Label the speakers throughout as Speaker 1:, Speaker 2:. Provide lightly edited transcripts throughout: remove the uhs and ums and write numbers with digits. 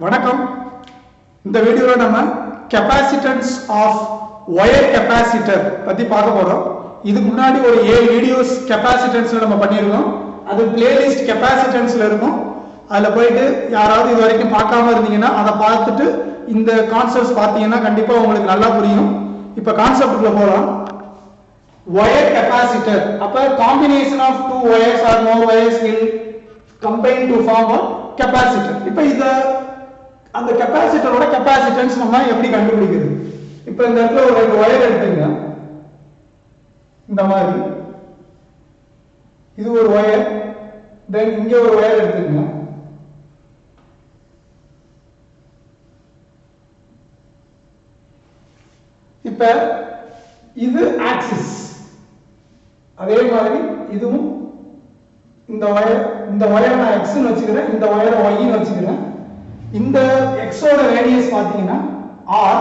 Speaker 1: வணக்கம். இந்த வீடியோல நம்ம கெபாசிட்டன்ஸ் ஆஃப் ஒயர் கெபாசிட்டர் பத்தி பார்க்க போறோம். இதுக்கு முன்னாடி ஒரு 7 வீடியோஸ் கெபாசிட்டன்ஸ்ல நம்ம பண்ணியிருக்கோம். அது பிளேலிஸ்ட் கெபாசிட்டன்ஸ்ல இருக்கும். அதுல போயிட்டு யாராவது இது வரைக்கும் பார்க்காம இருந்தீங்கன்னா அதை பார்த்துட்டு இந்த கான்செப்ட்ஸ் பார்த்தீங்கன்னா கண்டிப்பா உங்களுக்கு நல்லா புரியும். இப்ப கான்செப்ட்குள்ள போறோம். ஒயர் கெபாசிட்டர், அப்ப combination of 2 wires or more wires will combine to form a capacitor. இப்ப இத அந்த கெபாசிட்டரோட கெபாசிட்டன்ஸ் நம்ம எப்படி கண்டுபிடிக்கிறது? இப்ப இந்த இடத்துல ஒரு 2 வயர் எடுத்துங்க. இந்த மாதிரி இது ஒரு வயர், தென் இங்க ஒரு வயர் எடுத்துங்க. இப்ப இது ஆக்சிஸ், அதே மாதிரி இதுவும் இந்த வயர் நான் x ன்னு வச்சுக்கிறேன், இந்த வயரை y ன்னு வச்சுக்கிறேன். இந்த x ஓட ரேடியஸ் பாத்தீங்கன்னா r,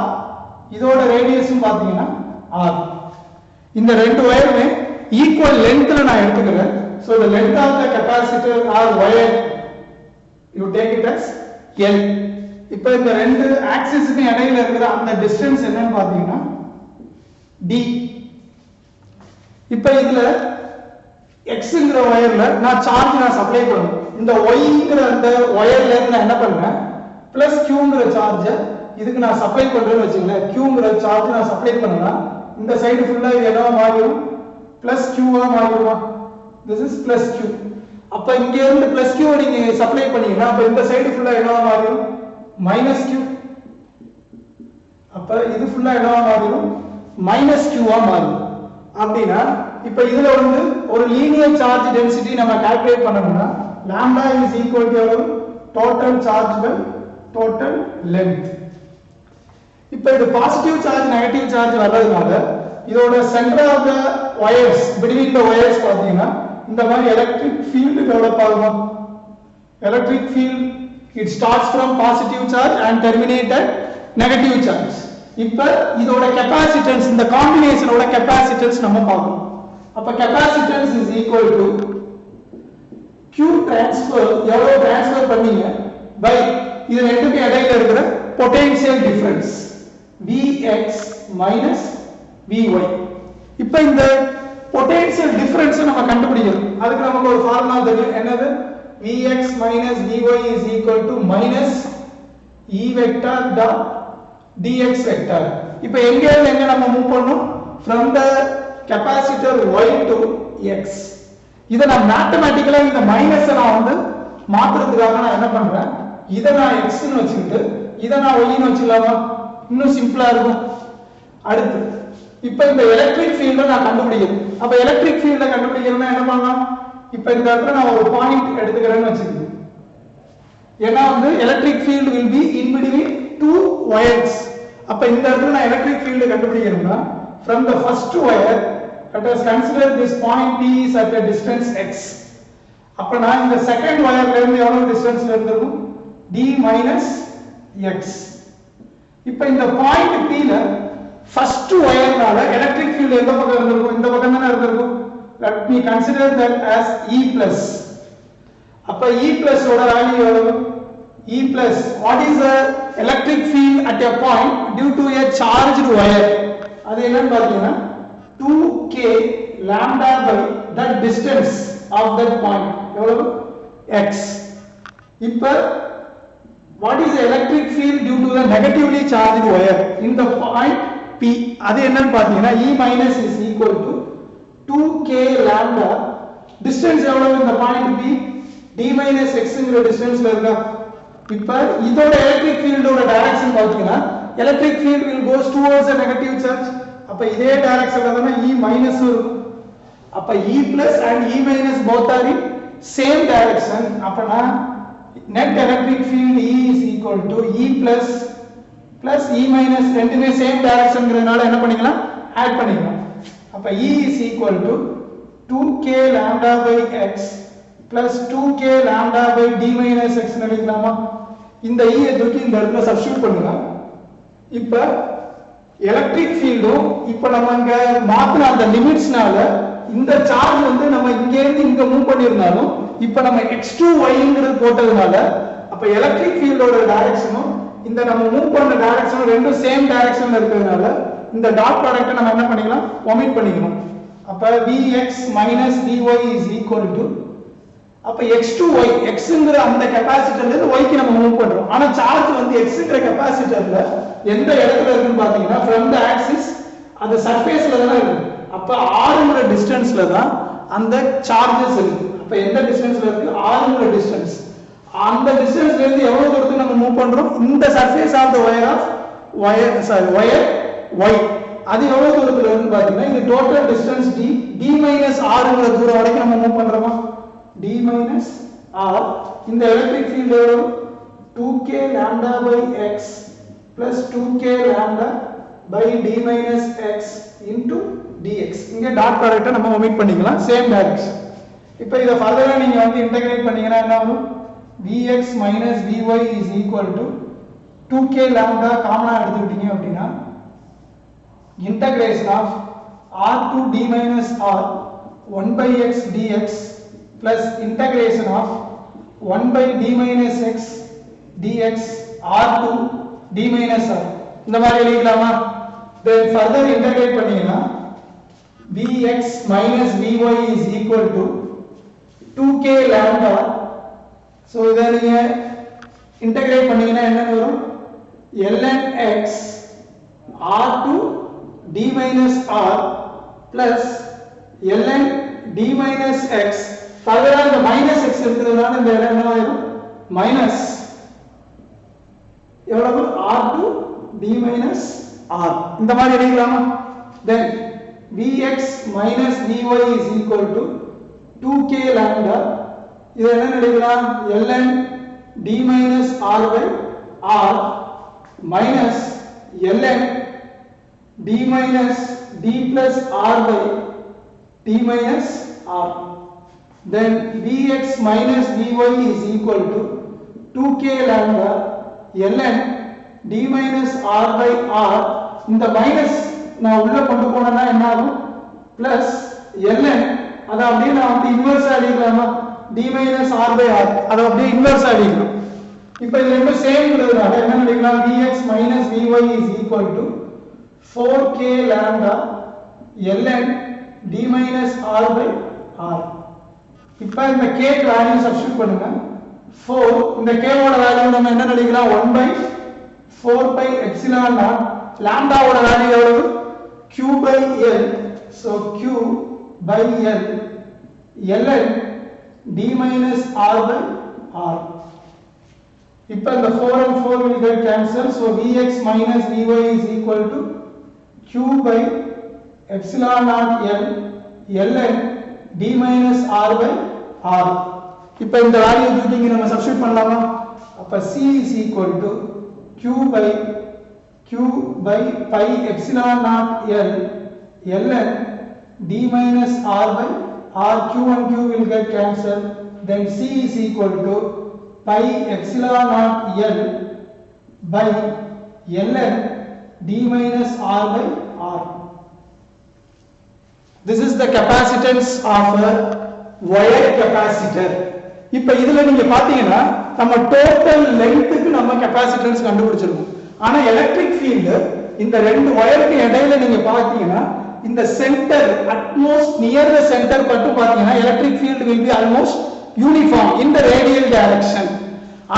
Speaker 1: இதோட ரேடியஸும் பாத்தீங்கன்னா r. இந்த ரெண்டு வயருமே ஈக்குவல் லென்த்ல நான் எடுத்துக்கிறேன். so the length of the capacitor or wire you take it as l. இப்போ இந்த ரெண்டு ஆக்சிஸ்க்கு இடையில இருக்கிற அந்த டிஸ்டன்ஸ் என்னன்னு பாத்தீங்கன்னா d. இப்போ இதுல xங்கிற வயர்ல நான் சார்ஜ் சப்ளை பண்ணணும். இந்த yங்கிற அந்த வயர்ல இருந்து நான் என்ன பண்றேன், பிளஸ் qங்கிற சார்ஜ் இதுக்கு நான் சப்ளை பண்றேன்னு வச்சுங்களேன். qங்கிற சார்ஜ் நான் சப்ளை பண்ணனா இந்த சைடு ஃபுல்லா இது என்னவா மாறிடும், பிளஸ் qவா மாறிடுமா. This is plus q. அப்ப இங்க இருந்து பிளஸ் q நீங்க சப்ளை பண்ணீங்கன்னா அப்ப இந்த சைடு ஃபுல்லா என்னவா மாறிடும், மைனஸ் q. அப்ப இது ஃபுல்லா என்னவா மாறிடும், மைனஸ் qவா மாறிடும். அப்படினா இப்ப இதுல வந்து ஒரு லீனியர் சார்ஜ் டென்சிட்டி நம்ம கால்குலேட் பண்ணனும்னா lambda is equal to total charge by total length. இப்ப இது பாசிட்டிவ் சார்ஜ் நெகட்டிவ் சார்ஜ் வர்றதுனால இதோட centre of the wires between the wires பாத்தீங்கன்னா இந்த மாதிரி எலக்ட்ரிக் ஃபீல்ட் டெவலப் ஆகும். Electric field it starts from positive charge and terminate at negative charge. இப்ப இதோட கெபாசிட்டன்ஸ், இந்த காம்பினேஷனோட கெபாசிட்டன்ஸ் நம்ம பார்க்கணும். அப்ப capacitance is equal to q transfer, எவ்வளவு ட்ரான்ஸ்ஃபர் பண்ணீங்க பை இது ரெண்டுக்கு இடையில இருக்கிற potential difference Vx minus Vy. இப்ப இந்த பொட்டன்ஷியல் டிஃபரன்ஸ் நம்ம கண்டுபிடிக்கணும். அதுக்கு நமக்கு ஒரு ஃபார்முலா தெரியும். என்னது, Vx minus Vy is equal to minus E vector dot dx vector. இப்ப எங்க இருந்து எங்க நம்ம மூவ் பண்ணனும், from the capacitor y to x. இத நான் மேத்தமேட்டிக்கலா இந்த மைனஸ் நான் வந்து மாத்துறதுக்காக நான் என்ன பண்றேன், இத நான் x ன்னு வச்சிட்டு இத நான் y ன்னு வச்சிடலாமா, இன்னும் சிம்பிளா இருக்கும். அடுத்து இப்ப இந்த எலக்ட்ரிக் ஃபீல்ட நான் கண்டுபிடிக்கணும். அப்ப எலக்ட்ரிக் ஃபீல்ட கண்டுபிடிக்கணும்னா என்ன பண்ணலாம், இப்ப இந்த இடத்துல நான் ஒரு பாயிண்ட் எடுத்துக்கிறேன்னு வச்சுக்கோங்க. ஏன்னா வந்து electric field will be in between two wires. அப்ப இந்த இடத்துல நான் எலக்ட்ரிக் ஃபீல்ட் கண்டுபிடிக்கணும்னா from the first wire let us consider this point P is at a distance x. அப்ப நான் இந்த செகண்ட் வயர்ல இருந்து எவ்வளவு டிஸ்டன்ஸ்ல இருந்திருக்கும், d minus x. இப்ப இந்த பாயிண்ட் P ல ஃபர்ஸ்ட் வயர்னால எலக்ட்ரிக் ஃபீல்ட் எந்த பக்கம் இருந்திருக்கும், இந்த பக்கம் தான இருந்திருக்கும். let me consider that as E plus. அப்ப E plus ஓட வேல்யூ எவ்வளவு, E plus what is the electric field at a point due to a charged wire. அது என்னன்னு பாத்தீங்கன்னா 2k lambda by that distance of that point எவ்வளவு, x. இப்ப what is the electric field due to the negatively charged wire in the point P. அது என்னன்னு பாத்தீங்கன்னா E minus is equal to 2k lambda, distance எவ்வளவு இந்த point P, d minus x ங்கற டிஸ்டன்ஸ்ல இருக்கா. இப்ப இதோட எலக்ட்ரிக் ஃபீல்டோட டைரக்ஷன் பாத்தீங்கன்னா electric field will goes towards a negative charge. அப்ப இதே டைரக்ஷன்ல தான E minus இருக்கும். அப்ப E plus and E minus both are in same direction. அப்பனா net electric field E is equal to E plus plus E minus ரெண்டுமே same டைரக்ஷன்ங்கறனால என்ன பண்ணிக்கலாம், ஆட் பண்ணிக்கலாம். அப்ப E is equal to 2k lambda by x plus 2k lambda by d minus x ன்னு எழுதலாமா. இந்த E ஐ தூக்கி இந்த இடத்துல சப்ஸ்டிட்யூட் பண்ணுங்க. இப்ப எலக்ட்ரிக் ஃபீல்டும் இப்ப நம்ம இங்க மாத்தின அந்த லிமிட்ஸ்னால இந்த சார்ஜ் வந்து நம்ம இங்க இருந்து இங்க மூவ் பண்ணிருந்தாலும் இப்ப நம்ம x2 y ங்கிறது போட்டதனால அப்ப அப்ப எலக்ட்ரிக் ஃபீல்டோட டைரக்ஷனும் இந்த நம்ம மூவ் பண்ண டைரக்ஷனும் ரெண்டும் சேம் டைரக்ஷன்ல இருக்கிறதுனால இந்த டாட் ப்ராடக்ட்டை நம்ம என்ன பண்ணிக்கலாம் ஒமிட் பண்ணிக்கணும் அப்ப Vx minus Vy is equal to அப்ப x to y xங்கற அந்த கெபாசிட்டர்ல இருந்து y க்கு நம்ம மூவ் பண்றோம் ஆனா சார்ஜ் வந்து xங்கற கெபாசிட்டர்ல எந்த இடத்துல இருக்குன்னு பாத்தீங்கன்னா from the axis அந்த சர்ஃபேஸ்ல தான இருக்கு அப்ப rங்கற டிஸ்டன்ஸ்ல தான் அந்த சார்ஜஸ் இருக்கு அப்ப எந்த டிஸ்டன்ஸ்ல இருக்கு rங்கற டிஸ்டன்ஸ் அந்த டிஸ்டன்ஸ்ல இருந்து எவ்வளவு தூரத்துக்கு நம்ம மூவ் பண்றோம் இந்த surface of the wire y அது எவ்வளவு தூரத்துல இருக்குன்னு பாத்தீங்கன்னா இந்த டோட்டல் டிஸ்டன்ஸ் d r ங்கற தூரம் வரைக்கும் நம்ம மூவ் பண்றோமா d r இந்த எலக்ட்ரிக் ஃபீல்ட் எவ்வளவு 2k lambda by x plus 2k lambda by d x into dx இங்க டாட் ப்ராடக்ட்ட நம்ம ஒமிட் பண்ணிக்கலாம் சேம் டைரக்ஷன் இப்போ இத ஃபர்தரா நீங்க வந்து இன்டகிரேட் பண்ணீங்கனா என்ன வரும் Vx minus Vy is equal to 2k lambda காமனா எடுத்துக்கிட்டீங்க அப்படினா integration of r to d minus r 1 by x dx plus integration of 1 by d minus x dx r to d minus r இந்த மாதிரி எழுதிக்கலாமா then further integrate பண்ணீங்கனா Vx minus Vy is equal to 2k lambda so இத நீங்க integrate பண்ணீங்கனா என்ன வரும் ln x r to d minus r plus ln d minus x ஃபர்தரா இந்த மைனஸ் x இருக்குதுனால இந்த இடம் என்ன ஆகும் மைனஸ் எவ்வளவு r to d minus r இந்த மாதிரி எழுதலாமா then Vx minus Vy is equal to 2k lambda இது என்ன எழுதலாம் ln d minus r by r minus ln d minus d plus r by d minus r then Vx minus Vy is equal to 2k lambda ln d minus r by r இந்த minus நான் உள்ள கொண்டு போனேன்னா என்ன ஆகும் plus ln அத அப்படியே நான் வந்து இன்வெர்ஸ் அடிக்கலாமா d minus r by r அத அப்படியே இன்வெர்ஸ் அடிக்கலாம் இப்போ இது ரெண்டும் சேம்ங்கிறதுனால என்ன எழுதலாம் Vx minus Vy is equal to 4k lambda ln d minus r by r இப்போ இந்த k க்கு வேல்யூ சப்ஸ்டிட்யூட் பண்ணுங்க 4 இந்த k ஓட வேல்யூ நம்ம என்ன எழுதலாம் 1 by 4 pi epsilon naught lambda ஓட வேல்யூ எவ்வளவு q by l so q by l ln d minus r by r இப்போ இந்த 4 and 4 will get cancelled so Vx minus Vy is equal to q by epsilon naught l ln d minus r by r இப்போ இந்த value தூக்கி நம்ம substitute பண்ணலாமா அப்ப c is equal to q by pi epsilon naught l ln d minus r by r q and q will get cancelled then c is equal to pi epsilon naught l by ln d minus r by r this is the capacitance of a wire capacitor இப்போ இதுல நீங்க பாத்தீங்கன்னா நம்ம total லெங்த்க்கு நம்ம capacitance கண்டுபிடிச்சிருக்கோம் ஆனா electric field இந்த ரெண்டு வயருக்கு இடையில நீங்க பாத்தீங்கன்னா இந்த centre at most near the centre பட்டு பாத்தீங்கன்னா electric field will be almost uniform in the radial direction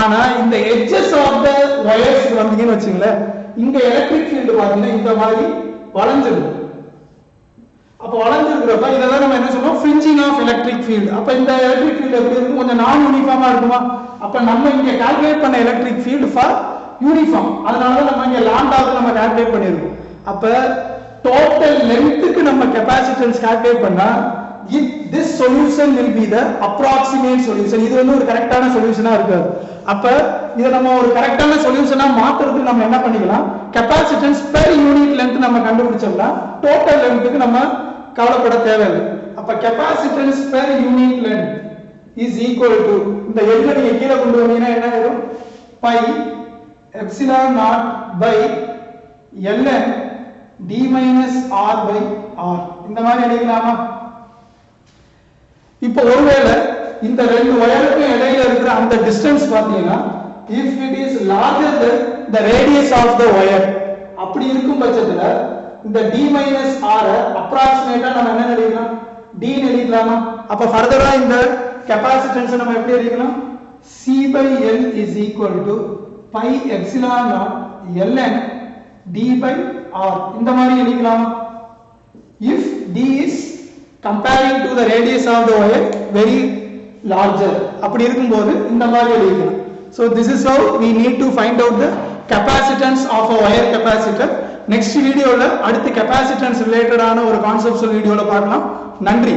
Speaker 1: ஆனா இந்த edges of the wires வந்தீங்கன்னு வெச்சீங்களே இங்க எலக்ட்ரிக் ஃபீல்ட் பாத்தீங்கன்னா இந்த மாதிரி வளைஞ்சிருக்கு அப்ப வளைஞ்சிருக்கிறப்ப இதெல்லாம் நம்ம என்ன சொல்றோம் fringing of electric field அப்ப இந்த எலக்ட்ரிக் ஃபீல்ட் எப்படி இருக்கும் கொஞ்சம் நான் யூனிஃபார்மா இருக்குமா அப்ப நம்ம இங்க கால்குலேட் பண்ண எலக்ட்ரிக் ஃபீல்ட் ஃபார் யூனிஃபார்ம் அதனால தான் நம்ம இங்க லாம்டாவுக்கு நம்ம கால்குலேட் பண்ணிருக்கோம் அப்ப டோட்டல் லெங்த்க்கு நம்ம கெபாசிட்டன்ஸ் கால்குலேட் பண்ணா this solution will be the approximate solution இது வந்து ஒரு கரெக்ட்டான சொல்யூஷனா இருக்காது அப்ப இத நம்ம ஒரு கரெக்ட்டான சொல்யூஷனா மாத்துறதுக்கு நம்ம என்ன பண்ணிக்கலாம் கெபாசிட்டன்ஸ் per யூனிட் லெந்த் நம்ம கண்டுபிடிச்சோம்னா டோட்டல் லெந்த்க்கு நம்ம கவலைப்பட தேவையில்லை அப்ப capacitance per unit length is equal to இந்த எல்லை நீங்க கீழ கொண்டு வந்தீங்கன்னா என்ன ஆகும் pi epsilon naught by ln d minus r by r இந்த மாதிரி எழுதலாமா இப்போ ஒருவேளை இந்த ரெண்டு வயருக்கு இடையில இருக்கிற அந்த டிஸ்டன்ஸ் பாத்தீங்கன்னா if it is larger than the radius of the wire அப்படி இருக்கும் பட்சத்துல இந்த d minus r approximate நம்ம என்ன எழுதலாம் d ன்னு எழுதலாமா அப்ப ஃபர்தரா இந்த கெபாசிட்டன்ஸ் நம்ம எப்படி எழுதலாம் c by l is equal to pi epsilon naught ln d by r இந்த மாதிரி எழுதலாமா if d is comparing to the radius of the wire very larger அப்படி இருக்கும்போது இந்த மாதிரி எழுதலாம் so this is how we need to find out the capacitance of a wire capacitor next video ல அடுத்து capacitance related ஆன ஒரு conceptual video ல பார்க்கலாம் நன்றி